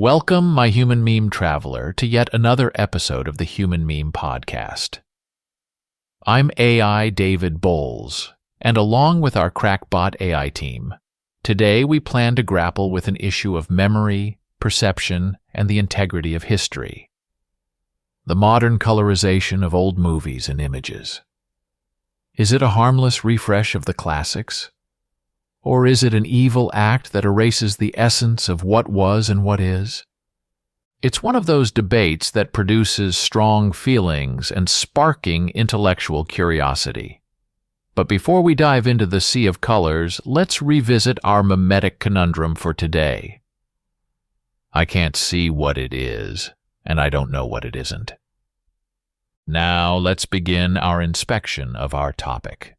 Welcome, my human meme traveler, to yet another episode of the Human Meme Podcast. I'm AI David Boles, and along with our crackbot AI team, today we plan to grapple with an issue of memory, perception, and the integrity of history. The modern colorization of old movies and images. Is it a harmless refresh of the classics? Or is it an evil act that erases the essence of what was and what is? It's one of those debates that produces strong feelings and sparking intellectual curiosity. But before we dive into the sea of colors, let's revisit our mimetic conundrum for today. I can't see what it is, and I don't know what it isn't. Now let's begin our inspection of our topic.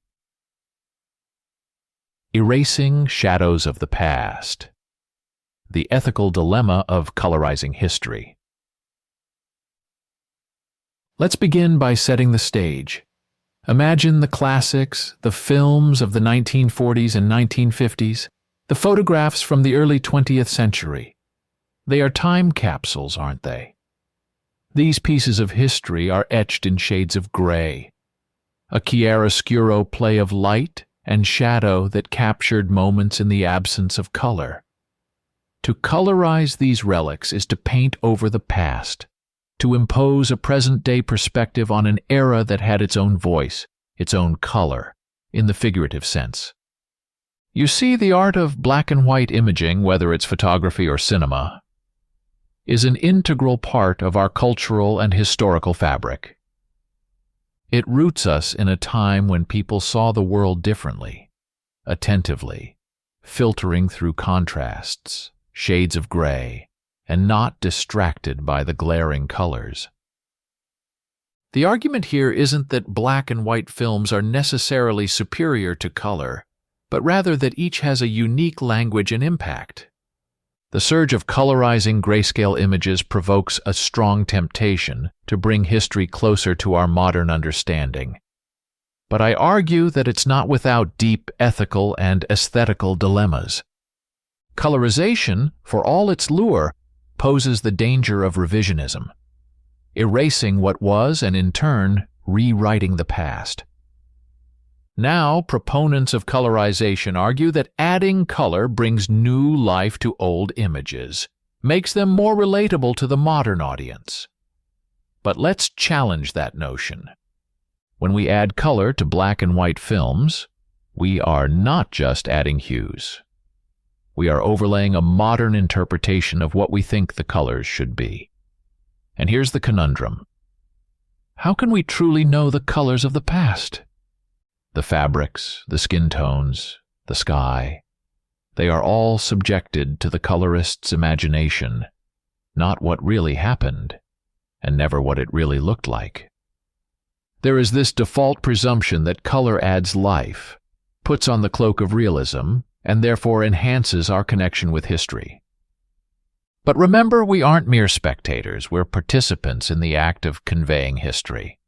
Erasing shadows of the past. The ethical dilemma of colorizing history. Let's begin by setting the stage. Imagine the classics, the films of the 1940s and 1950s, the photographs from the early 20th century. They are time capsules, aren't they? These pieces of history are etched in shades of gray, a chiaroscuro play of light and shadow that captured moments in the absence of color. To colorize these relics is to paint over the past, to impose a present-day perspective on an era that had its own voice, its own color, in the figurative sense. You see, the art of black and white imaging, whether it's photography or cinema, is an integral part of our cultural and historical fabric. It roots us in a time when people saw the world differently, attentively, filtering through contrasts, shades of gray, and not distracted by the glaring colors. The argument here isn't that black and white films are necessarily superior to color, but rather that each has a unique language and impact. The surge of colorizing grayscale images provokes a strong temptation to bring history closer to our modern understanding. But I argue that it's not without deep ethical and aesthetical dilemmas. Colorization, for all its lure, poses the danger of revisionism, erasing what was and in turn rewriting the past. Now, proponents of colorization argue that adding color brings new life to old images, makes them more relatable to the modern audience. But let's challenge that notion. When we add color to black and white films, we are not just adding hues. We are overlaying a modern interpretation of what we think the colors should be. And here's the conundrum. How can we truly know the colors of the past? The fabrics, the skin tones, the sky, they are all subjected to the colorist's imagination, not what really happened, and never what it really looked like. There is this default presumption that color adds life, puts on the cloak of realism, and therefore enhances our connection with history. But remember, we aren't mere spectators, we're participants in the act of conveying history.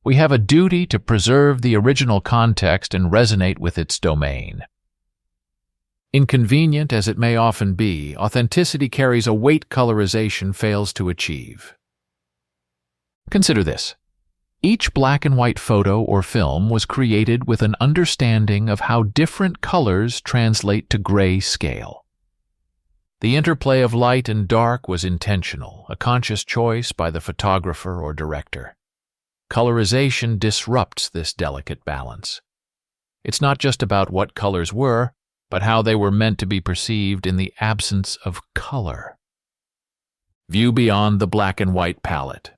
We have a duty to preserve the original context and resonate with its domain. Inconvenient as it may often be, authenticity carries a weight colorization fails to achieve. Consider this. Each black and white photo or film was created with an understanding of how different colors translate to gray scale. The interplay of light and dark was intentional, a conscious choice by the photographer or director. Colorization disrupts this delicate balance. It's not just about what colors were, but how they were meant to be perceived in the absence of color. View beyond the black and white palette.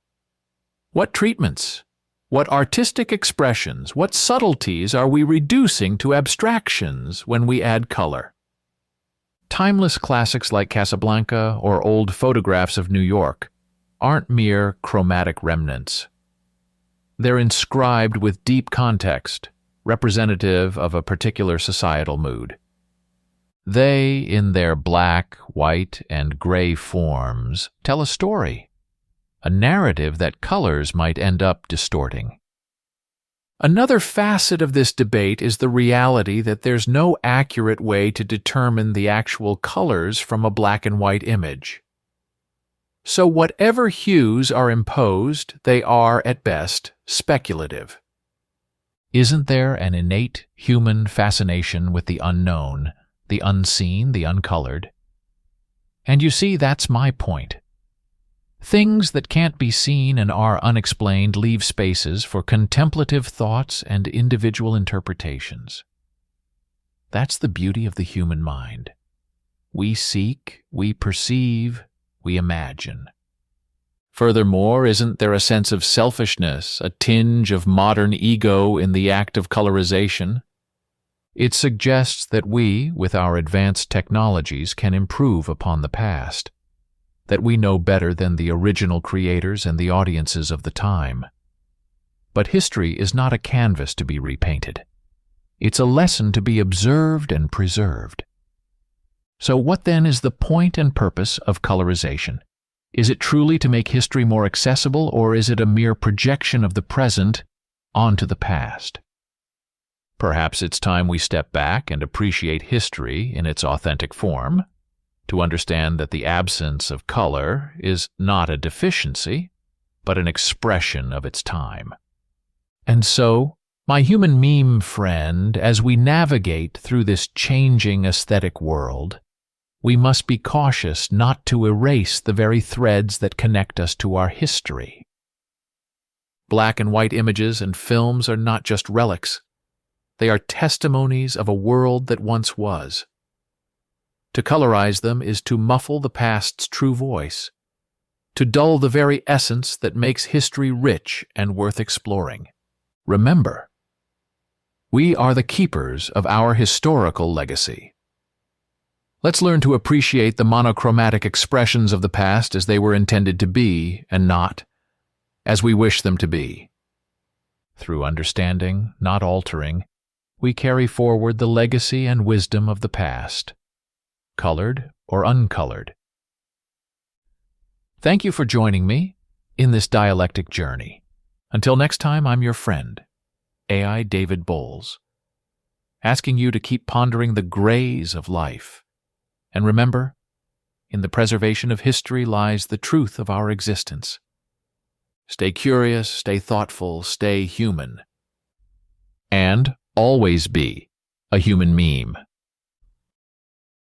What treatments, what artistic expressions, what subtleties are we reducing to abstractions when we add color? Timeless classics like Casablanca or old photographs of New York aren't mere chromatic remnants. They're inscribed with deep context, representative of a particular societal mood. They, in their black, white, and gray forms, tell a story, a narrative that colors might end up distorting. Another facet of this debate is the reality that there's no accurate way to determine the actual colors from a black and white image. So whatever hues are imposed, they are, at best, speculative. Isn't there an innate human fascination with the unknown, the unseen, the uncolored? And you see, that's my point. Things that can't be seen and are unexplained leave spaces for contemplative thoughts and individual interpretations. That's the beauty of the human mind. We seek, we perceive, we imagine. Furthermore, isn't there a sense of selfishness, a tinge of modern ego in the act of colorization? It suggests that we, with our advanced technologies, can improve upon the past, that we know better than the original creators and the audiences of the time. But history is not a canvas to be repainted. It's a lesson to be observed and preserved. So what then is the point and purpose of colorization? Is it truly to make history more accessible, or is it a mere projection of the present onto the past? Perhaps it's time we step back and appreciate history in its authentic form, to understand that the absence of color is not a deficiency, but an expression of its time. And so, my human meme friend, as we navigate through this changing aesthetic world, we must be cautious not to erase the very threads that connect us to our history. Black and white images and films are not just relics. They are testimonies of a world that once was. To colorize them is to muffle the past's true voice, to dull the very essence that makes history rich and worth exploring. Remember, we are the keepers of our historical legacy. Let's learn to appreciate the monochromatic expressions of the past as they were intended to be, and not as we wish them to be. Through understanding, not altering, we carry forward the legacy and wisdom of the past, colored or uncolored. Thank you for joining me in this dialectic journey. Until next time, I'm your friend, AI David Boles, asking you to keep pondering the grays of life. And remember, in the preservation of history lies the truth of our existence. Stay curious, stay thoughtful, stay human. And always be a human meme.